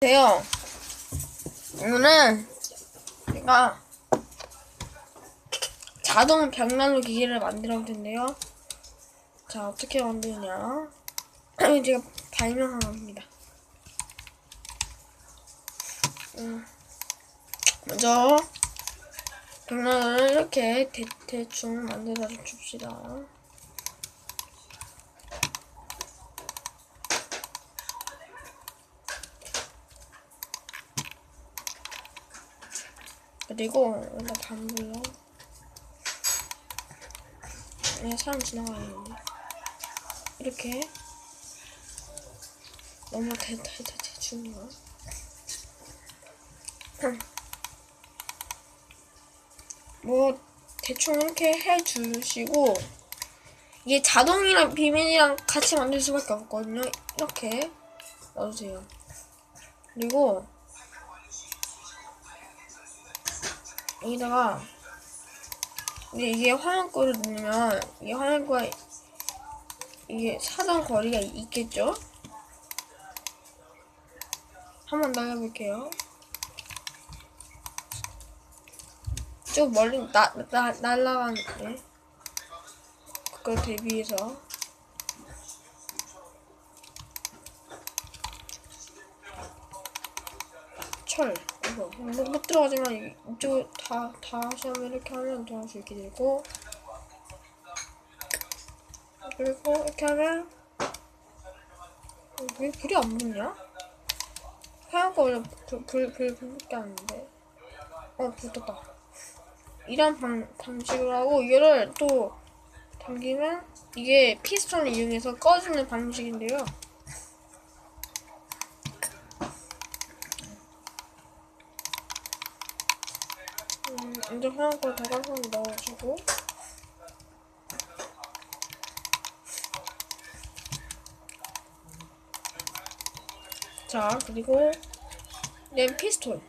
돼요. 오늘은 제가 자동 벽난로 기계를 만들어 볼 텐데요. 자, 어떻게 만드느냐? 제가 발명한 겁니다. 먼저 벽난로를 이렇게 대충 만들어 줍시다. 그리고 여기다 반불로 그냥 사람 지나가는데 이렇게 너무 대충이야. 뭐 대충 이렇게 해주시고, 이게 자동이랑 비밀이랑 같이 만들 수밖에 없거든요. 이렇게 넣어주세요. 그리고 여기다가 이게 화면거를 누르면 이게 화면과 이게 사정 거리가 있겠죠? 한번 날려볼게요. 좀 멀리 날라가는데 그걸 대비해서 철 이거 못 들어가지만 이쪽을 다시 한번 이렇게 하면 들어갈 수 있게 되고, 그리고 이렇게 하면 왜 불이 안 붙냐? 화양거 원래 불 붙게 하는데 붙었다. 이런 방식으로 하고, 이거를 또 당기면 이게 피스톤을 이용해서 꺼지는 방식인데요. 이제 화양거를 다가서 넣어주고, 자, 그리고 얘 피스톤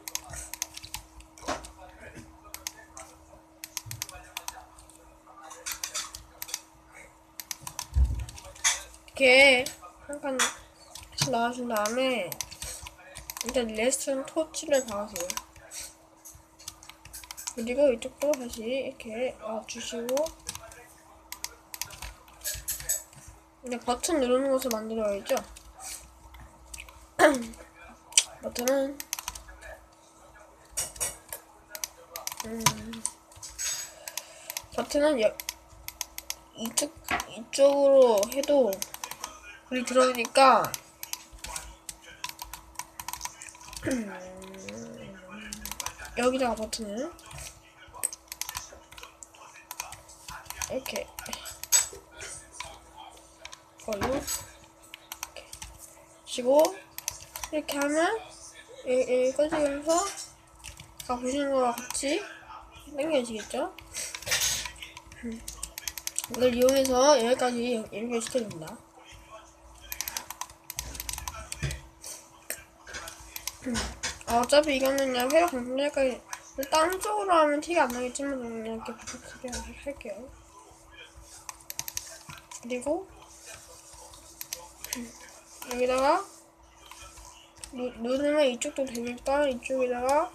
이렇게 한 칸 다시 넣어준 다음에 일단 레스턴 토치를 박으세요. 그리고 이쪽도 다시 이렇게 놔주시고, 이제 버튼 누르는 것을 만들어야죠. 버튼은 이쪽으로 해도 불이 들어오니까 여기다가 버튼을 이렇게 걸로 치고 이렇게 하면 여기 꺼지면서 아까 보시는 거랑 같이 당겨지겠죠? 이걸 이용해서 여기까지 연결시켜줍니다. 어차피 이거는 그냥 회로 강렬까지 다른 쪽으로 하면 티가 안 나겠지만 그냥 이렇게 부탁드려 할게요. 그리고 여기다가 누르면 이쪽도 되니까 이쪽에다가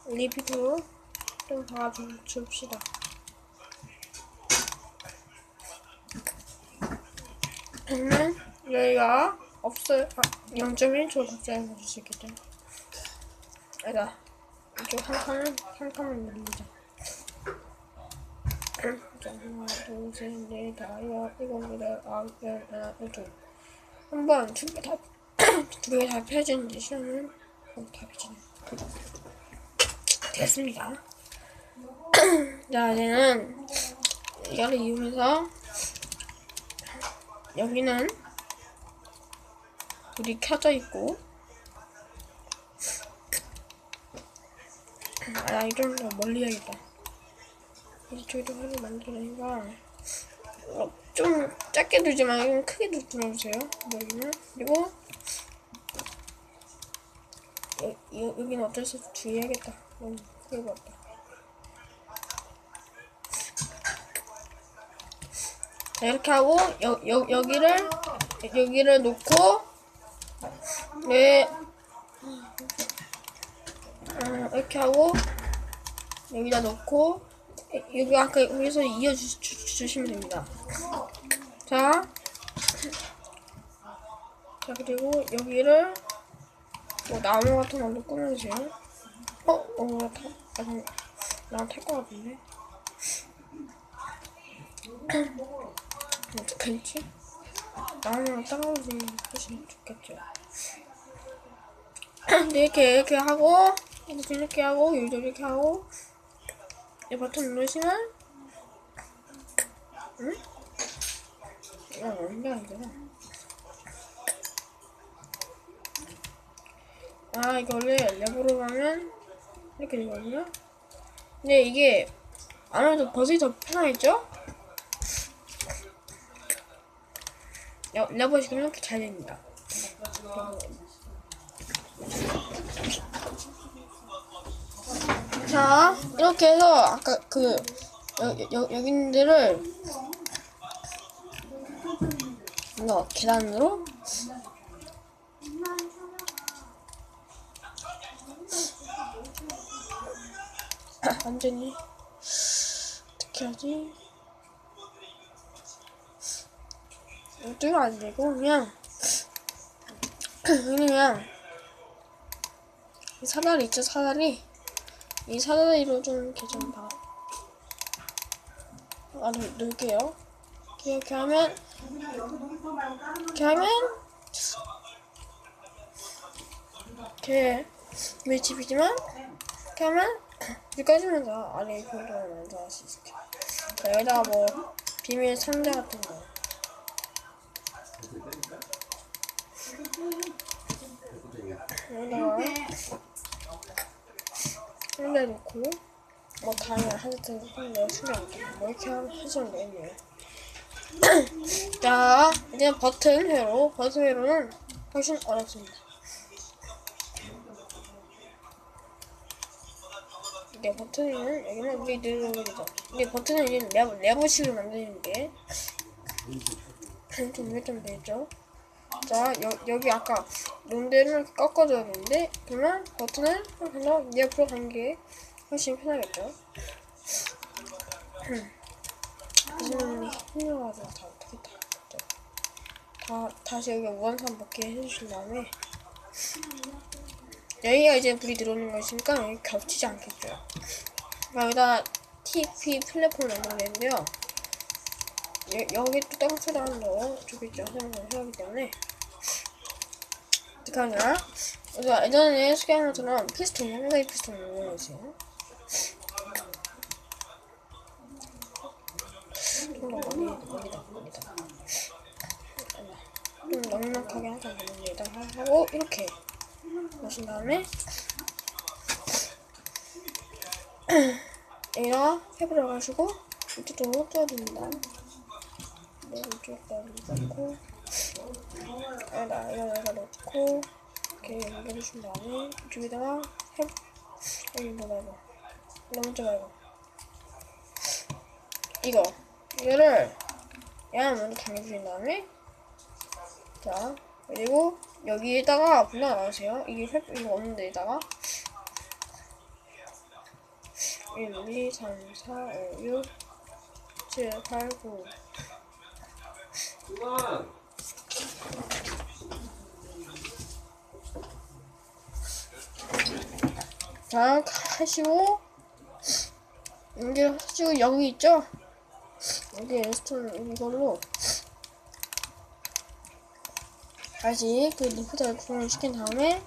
리피트로 좀 박아줍시다. 그러면 여기가 없어요. 0.1초 적자를 넣을 수 있겠죠. 아니다, 이쪽 한 칸만 누르자. 자, 하나, 둘, 셋, 넷, 다섯, 일곱, 여덟, 아홉, 열, 하나, 열둘. 한번 두 개 다 펴지는지 시험은 다 펴지네. 됐습니다. 자, 이제는 이거를 이용해서 여기는 불이 켜져 있고, 이 좀 더 멀리 해야겠다. 이쪽에도 화를 만들어니까 좀 작게 두지 말고 크게 눌러주세요. 여기는. 그리고 여기는 어쩔 수 없이 주의해야겠다. 너무 크게 봤다. 자, 이렇게 하고 여기를 놓고 네. 이렇게 하고 여기다 넣고 여기 아까 여기서 이어주시면 됩니다. 자, 그리고 여기를 뭐 나무 같은 걸로 꾸며주세요. 나랑 탈것 같은데. 어떡하지? 나무랑 따라오면 훨씬 좋겠죠. 이렇게 하고, 이렇게 하고, 여기도 이렇게 하고, 이 버튼 누르시면, 응? 이거 언제 안 되나? 이거 원래 랩으로 가면, 이렇게 되거든요? 근데 이게, 아무래도 버섯이 더 편하겠죠? 랩을 시키면 이렇게 잘 됩니다. 자, 이렇게 해서, 아까 여기 있는 데를, 이거 계단으로, 완전히, 어떻게 하지? 이쪽은 안 되고, 그냥 이 사다리 있죠, 사다리? 이 사다리로 좀 이렇게 좀 놓을게요. 이렇게 하면, 이렇게 밀집이지만, 이렇게 하면, 여기까지면 다 아래 공간을 만들어 할 수 있을게요. 여기다가 뭐, 비밀 상자 같은 거. 여기다가, 상자 놓고, 뭐, 다이아 하여튼, 뭐, 이렇게 하시면 되겠네요. 자, 이제 버튼 회로는 훨씬 어렵습니다. 이게 버튼은 여기는 우리 누르게 되죠. 이게 버튼은 이제 레버식을 만드는 게 좀 되죠. 자, 여기 아까 논대를 꺾어줘야 되는데, 그러면 버튼을 그냥 옆으로 간 게 훨씬 편하겠죠. 하지만 힘들어가지고 다 어떻게 다시 여기 무한선 먹게 해주신 다음에, 여기가 이제 불이 들어오는 것이니까 여기 겹치지 않겠죠. 여기다 TP 플랫폼을 만들어야 되는데요. 여기 또 땅처럼 넣어주겠죠. 사용을 해야 하기 때문에. 어떻게 하냐? 우리가 예전에 소개한 것처럼 피스톤, 상당히 피스톤을 이용해주세요. 좀 더 멀리다. 좀 넉넉하게 항상 여기다 하고, 이렇게 넣으신 다음에, 여기다가 탭을 해가지고, 이쪽으로 뚫어줍니다. 이쪽에다 넣고, 여기다 넣고, 이렇게 연결해준 다음에, 이쪽에다가 탭, 이거 말고, 넘쳐 말고, 이거를, 얘를 먼저 당겨주신 다음에, 자, 그리고, 여기에다가 분량 나오세요. 이거 없는 데다가, 1, 2, 3, 4, 5, 6, 7, 8, 9. 자, 하시고, 이제 하시고, 여기 있죠? 여기 인스톨 이걸로 다시 그 리포터를 구성을 시킨 다음에,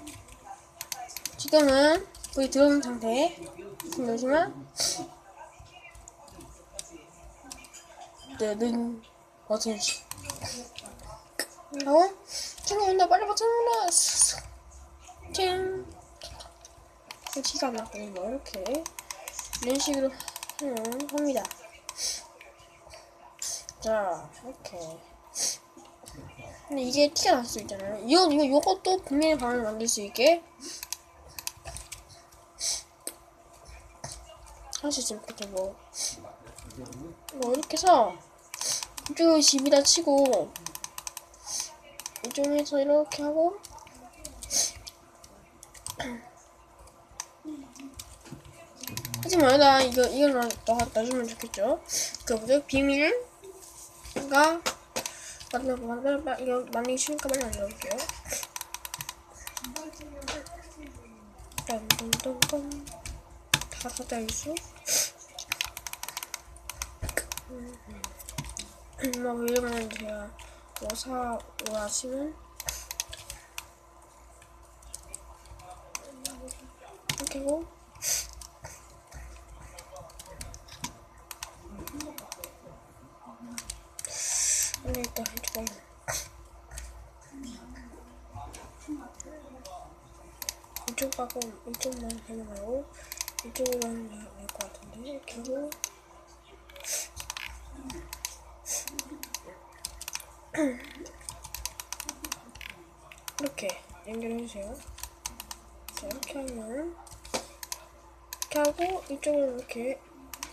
지금은 불이 들어온 상태에 지금 보시면 는 버튼 하고 친구 온다, 빨리 버튼 눌러. ting. 티가 안 났거든요. 이렇게 이런 식으로 합니다. 자, 이렇게. 근데 이게 티가 날 수 있잖아요. 요것도 분명히 방을 만들 수 있게 할 수 있으면 좋겠죠. 뭐 이렇게 해서 이쪽을 집이다 치고 이쪽에서 이렇게 하고 하지만 여기다 이걸 넣어주면 좋겠죠. 그 뭐죠? 비밀가 이거 만들기 쉬우니까 빨리 만들어볼게요. 딴딴딴딴 다 사자일수. 뭐 이러면 제가 오라시면 이렇게 하고 일단 이쪽만 하면 말고 이쪽으로 하면 될 것 같은데 이렇게 하고 이렇게 연결해주세요. 자 이렇게 하면 이렇게 하고 이쪽으로 이렇게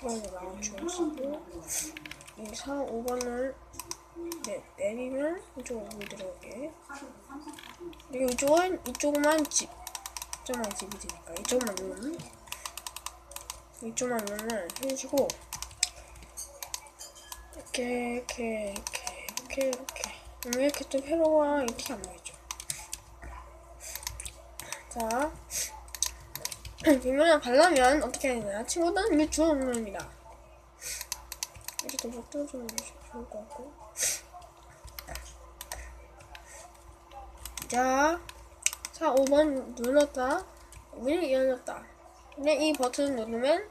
나눠주고 이 4, 5번을 내리면 이쪽으로 물 들어오게. 그리고 이쪽만 집이 되니까 이쪽만 누르면 해주고 이렇게 이렇게 또 회로가 이렇게 안 나겠죠. 자 뒷면을 가려면 어떻게 해야 되나? 친구들은 이게 주어 누릅니다. 이렇게 더 못 들어주면 좋을 것 같고. 자 4, 5번 눌렀다. 문이 열렸다. 근데 이 버튼을 누르면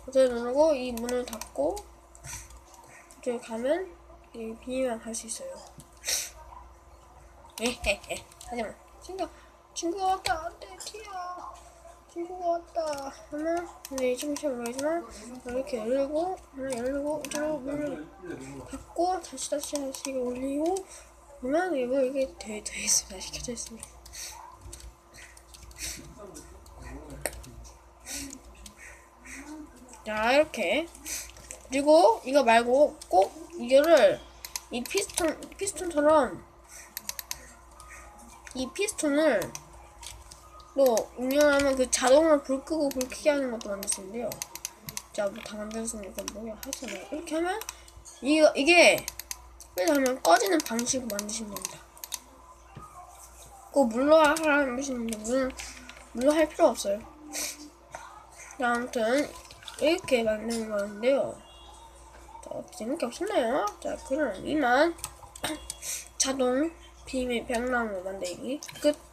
누르고 이 문을 닫고 이쪽에 가면 이 비밀만 갈 수 있어요. 하지만 친구가 왔다. 안돼 티야. 친구가 왔다. 하면 근데 좀 모르겠지만 이렇게 열리고 이쪽으로 문을 닫고 다시 이거 올리고 보면 이게 돼 있습니다. 다시 켜져 있습니다. 자 이렇게. 그리고 이거 말고 꼭 이거를 이 피스톤처럼 이 피스톤을 또 운영하면 그 자동으로 불 끄고 불 켜게 하는 것도 만들 수 있는데요. 자, 뭐 다 만들었으니까 뭐 하잖아요. 이렇게 하면 이게 이렇게 하면 꺼지는 방식으로 만드시면 됩니다. 꼭 물로 하라는 것인데 물로 할 필요 없어요. 자, 아무튼 이렇게 만드는 거인데요. 자, 재밌게 없었나요? 자, 그럼 이만 자동 비밀 벽나무 만들기 끝.